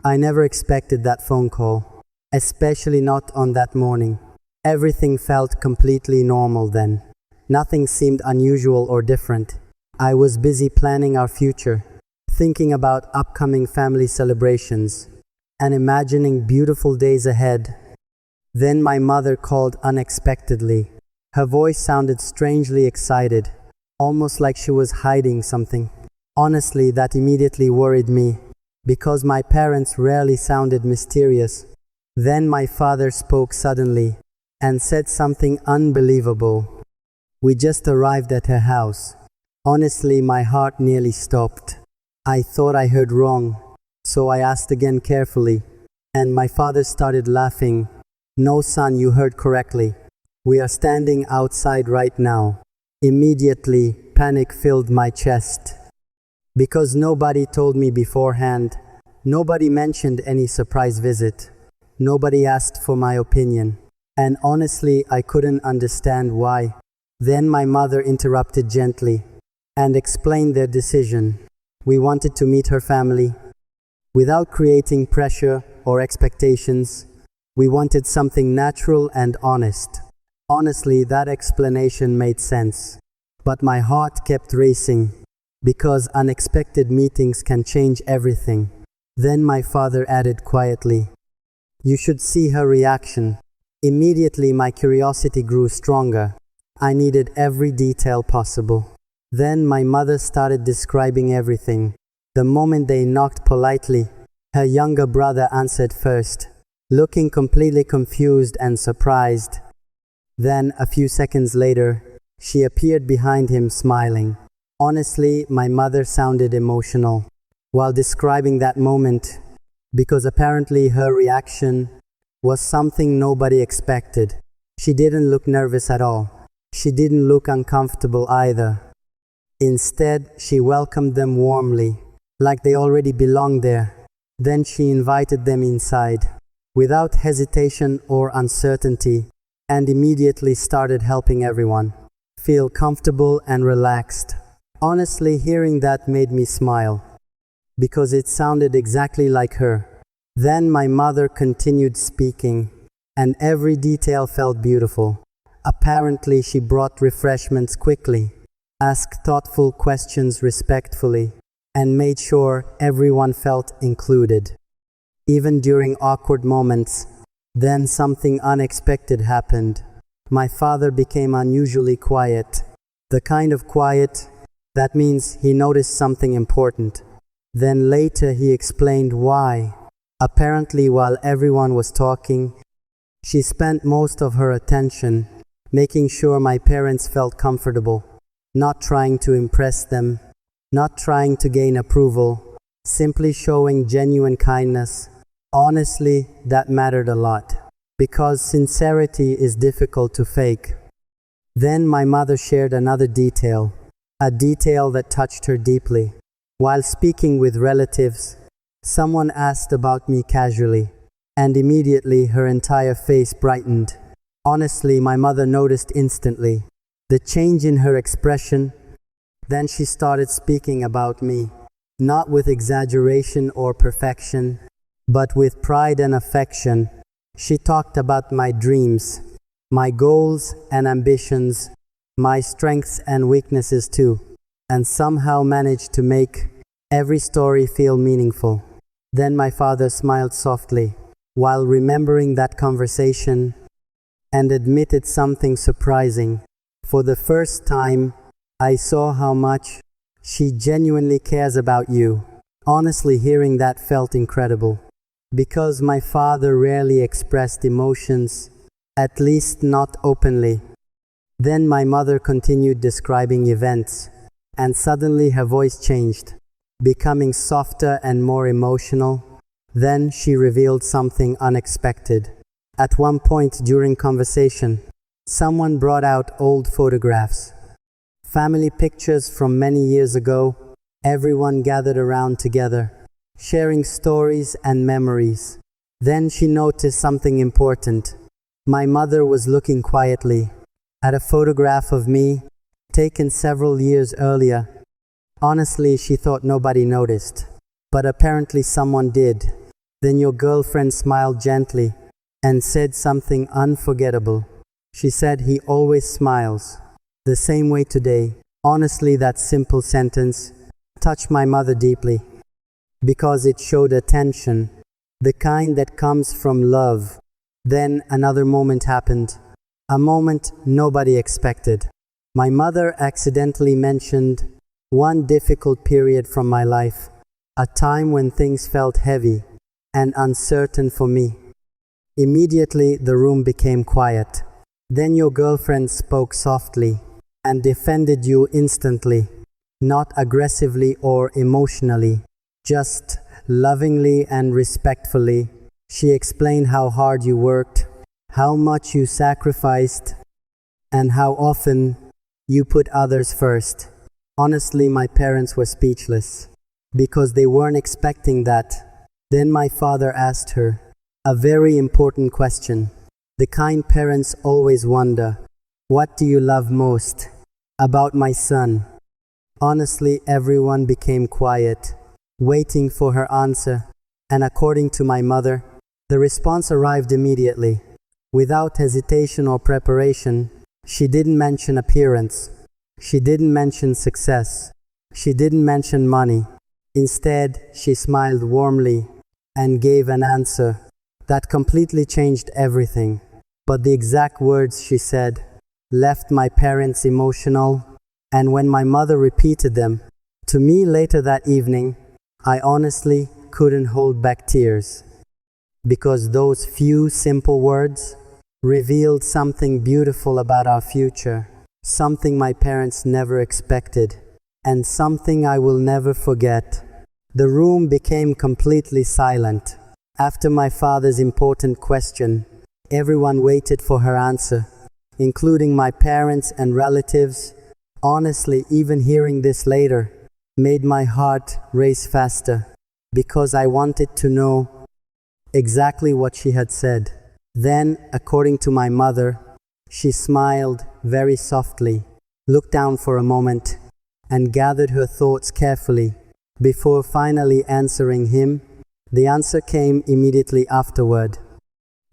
I never expected that phone call, especially not on that morning. Everything felt completely normal then. Nothing seemed unusual or different. I was busy planning our future, thinking about upcoming family celebrations, and imagining beautiful days ahead. Then my mother called unexpectedly. Her voice sounded strangely excited, almost like she was hiding something. Honestly, that immediately worried me, because my parents rarely sounded mysterious. Then my father spoke suddenly and said something unbelievable. We just arrived at her house. Honestly, my heart nearly stopped. I thought I heard wrong, so I asked again carefully, and my father started laughing. No, son, you heard correctly. We are standing outside right now. Immediately, panic filled my chest. Because nobody told me beforehand, nobody mentioned any surprise visit, nobody asked for my opinion, and honestly, I couldn't understand why. Then my mother interrupted gently and explained their decision. We wanted to meet her family. Without creating pressure or expectations, we wanted something natural and honest. Honestly, that explanation made sense, but my heart kept racing, because unexpected meetings can change everything. Then my father added quietly, "You should see her reaction." Immediately my curiosity grew stronger. I needed every detail possible. Then my mother started describing everything. The moment they knocked politely, her younger brother answered first, looking completely confused and surprised. Then, a few seconds later, she appeared behind him smiling. Honestly, my mother sounded emotional while describing that moment, because apparently her reaction was something nobody expected. She didn't look nervous at all. She didn't look uncomfortable either. Instead, she welcomed them warmly, like they already belonged there. Then she invited them inside, without hesitation or uncertainty, and immediately started helping everyone feel comfortable and relaxed. Honestly, hearing that made me smile, because it sounded exactly like her. Then my mother continued speaking, and every detail felt beautiful. Apparently, she brought refreshments quickly, asked thoughtful questions respectfully, and made sure everyone felt included, even during awkward moments. Then something unexpected happened. My father became unusually quiet, the kind of quiet that means he noticed something important. Then later he explained why. Apparently, while everyone was talking, she spent most of her attention making sure my parents felt comfortable, not trying to impress them, not trying to gain approval, simply showing genuine kindness. Honestly, that mattered a lot, because sincerity is difficult to fake. Then my mother shared another detail, a detail that touched her deeply. While speaking with relatives, someone asked about me casually, and immediately her entire face brightened. Honestly, my mother noticed instantly the change in her expression. Then she started speaking about me, not with exaggeration or perfection, but with pride and affection. She talked about my dreams, my goals and ambitions, my strengths and weaknesses too, and somehow managed to make every story feel meaningful. Then my father smiled softly while remembering that conversation and admitted something surprising. For the first time, I saw how much she genuinely cares about you. Honestly, hearing that felt incredible, because my father rarely expressed emotions, at least not openly. Then my mother continued describing events, and suddenly her voice changed, becoming softer and more emotional. Then she revealed something unexpected. At one point during conversation, someone brought out old photographs, family pictures from many years ago. Everyone gathered around together, sharing stories and memories. Then she noticed something important. My mother was looking quietly at a photograph of me taken several years earlier. Honestly, she thought nobody noticed, but apparently someone did. Then your girlfriend smiled gently and said something unforgettable. She said, "He always smiles the same way today." Honestly, that simple sentence touched my mother deeply because it showed attention, the kind that comes from love. Then another moment happened, a moment nobody expected. My mother accidentally mentioned one difficult period from my life, a time when things felt heavy and uncertain for me. Immediately, the room became quiet. Then your girlfriend spoke softly and defended you instantly, not aggressively or emotionally, just lovingly and respectfully. She explained how hard you worked, how much you sacrificed, and how often you put others first. Honestly, my parents were speechless because they weren't expecting that. Then my father asked her a very important question. The kind parents always wonder, "What do you love most about my son?" Honestly, everyone became quiet, waiting for her answer. And according to my mother, the response arrived immediately. Without hesitation or preparation, she didn't mention appearance. She didn't mention success. She didn't mention money. Instead, she smiled warmly and gave an answer that completely changed everything. But the exact words she said left my parents emotional, and when my mother repeated them to me later that evening, I honestly couldn't hold back tears, because those few simple words revealed something beautiful about our future, something my parents never expected, and something I will never forget. The room became completely silent. After my father's important question, everyone waited for her answer, including my parents and relatives. Honestly, even hearing this later made my heart race faster because I wanted to know exactly what she had said. Then, according to my mother, she smiled very softly, looked down for a moment, and gathered her thoughts carefully before finally answering him. The answer came immediately afterward,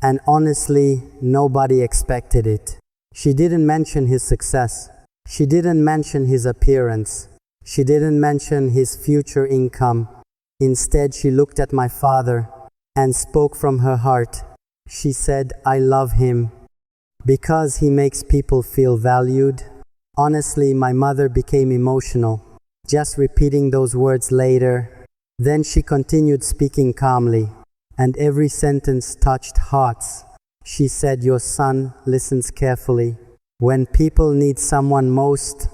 and honestly, nobody expected it. She didn't mention his success. She didn't mention his appearance. She didn't mention his future income. Instead, she looked at my father and spoke from her heart. She said, "I love him because he makes people feel valued." Honestly, my mother became emotional just repeating those words later. Then she continued speaking calmly, and every sentence touched hearts. She said, "Your son listens carefully. When people need someone most,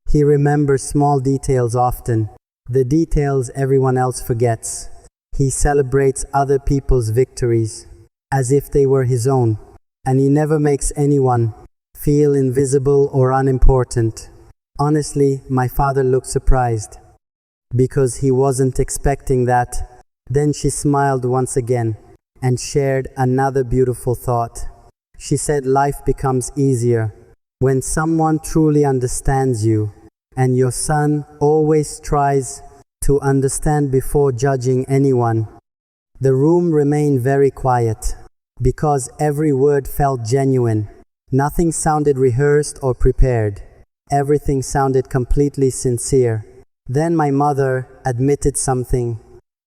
he remembers small details often, the details everyone else forgets. He celebrates other people's victories as if they were his own, and he never makes anyone feel invisible or unimportant." Honestly, my father looked surprised because he wasn't expecting that. Then she smiled once again and shared another beautiful thought. She said, "Life becomes easier when someone truly understands you, and your son always tries to understand before judging anyone." The room remained very quiet because every word felt genuine. Nothing sounded rehearsed or prepared. Everything sounded completely sincere. Then my mother admitted something.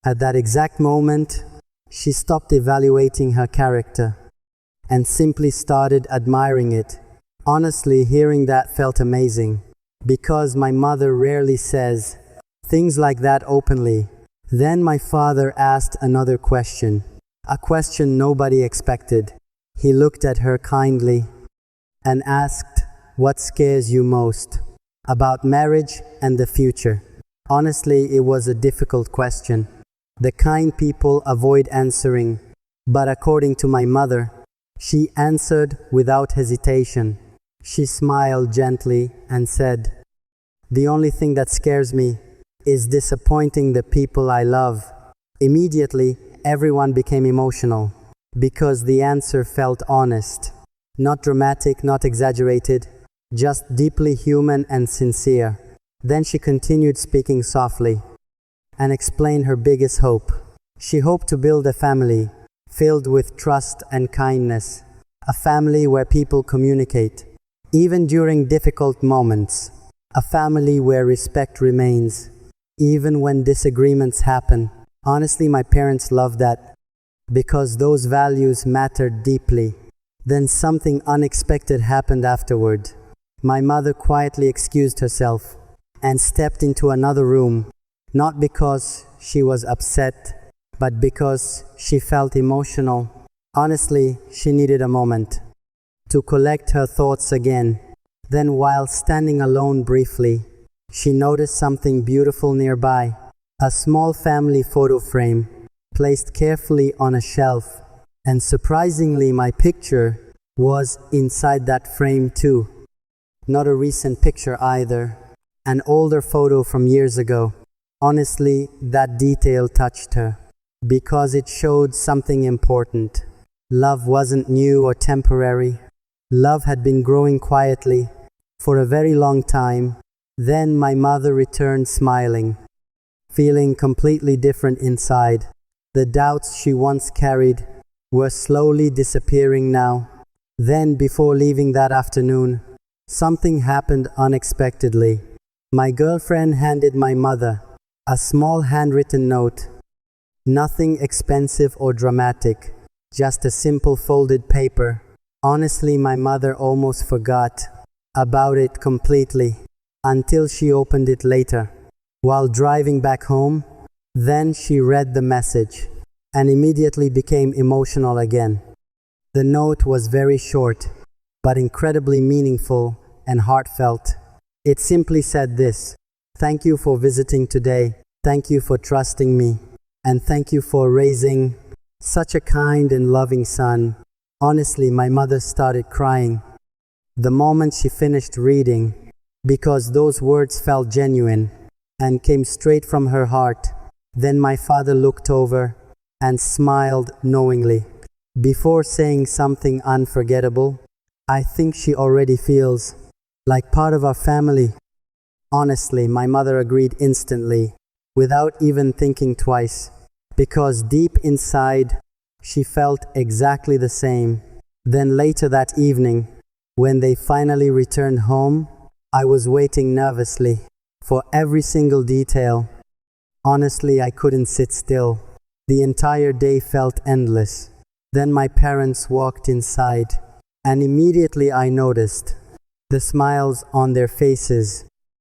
At that exact moment, she stopped evaluating her character and simply started admiring it. Honestly, hearing that felt amazing because my mother rarely says things like that openly. Then my father asked another question, a question nobody expected. He looked at her kindly and asked, "What scares you most about marriage and the future?" Honestly, it was a difficult question. The kind people avoid answering, but according to my mother, she answered without hesitation. She smiled gently and said, "The only thing that scares me is disappointing the people I love." Immediately, everyone became emotional because the answer felt honest, not dramatic, not exaggerated, just deeply human and sincere. Then she continued speaking softly and explained her biggest hope. She hoped to build a family filled with trust and kindness, a family where people communicate, even during difficult moments, a family where respect remains, even when disagreements happen. Honestly, my parents loved that because those values mattered deeply. Then something unexpected happened afterward. My mother quietly excused herself and stepped into another room, not because she was upset, but because she felt emotional. Honestly, she needed a moment to collect her thoughts again. Then, while standing alone briefly, she noticed something beautiful nearby, a small family photo frame placed carefully on a shelf. And surprisingly, my picture was inside that frame too. Not a recent picture either, an older photo from years ago. Honestly, that detail touched her because it showed something important. Love wasn't new or temporary. Love had been growing quietly for a very long time. Then my mother returned smiling, feeling completely different inside. The doubts she once carried were slowly disappearing now. Then, before leaving that afternoon, something happened unexpectedly. My girlfriend handed my mother a small handwritten note. Nothing expensive or dramatic, just a simple folded paper. Honestly, my mother almost forgot about it completely until she opened it later while driving back home. Then she read the message and immediately became emotional again. The note was very short, but incredibly meaningful and heartfelt. It simply said this: "Thank you for visiting today. Thank you for trusting me. And thank you for raising such a kind and loving son." Honestly, my mother started crying the moment she finished reading because those words felt genuine and came straight from her heart. Then my father looked over and smiled knowingly before saying something unforgettable. "I think she already feels like part of our family." Honestly, my mother agreed instantly, without even thinking twice, because deep inside, she felt exactly the same. Then later that evening, when they finally returned home, I was waiting nervously for every single detail. Honestly, I couldn't sit still. The entire day felt endless. Then my parents walked inside, and immediately I noticed the smiles on their faces.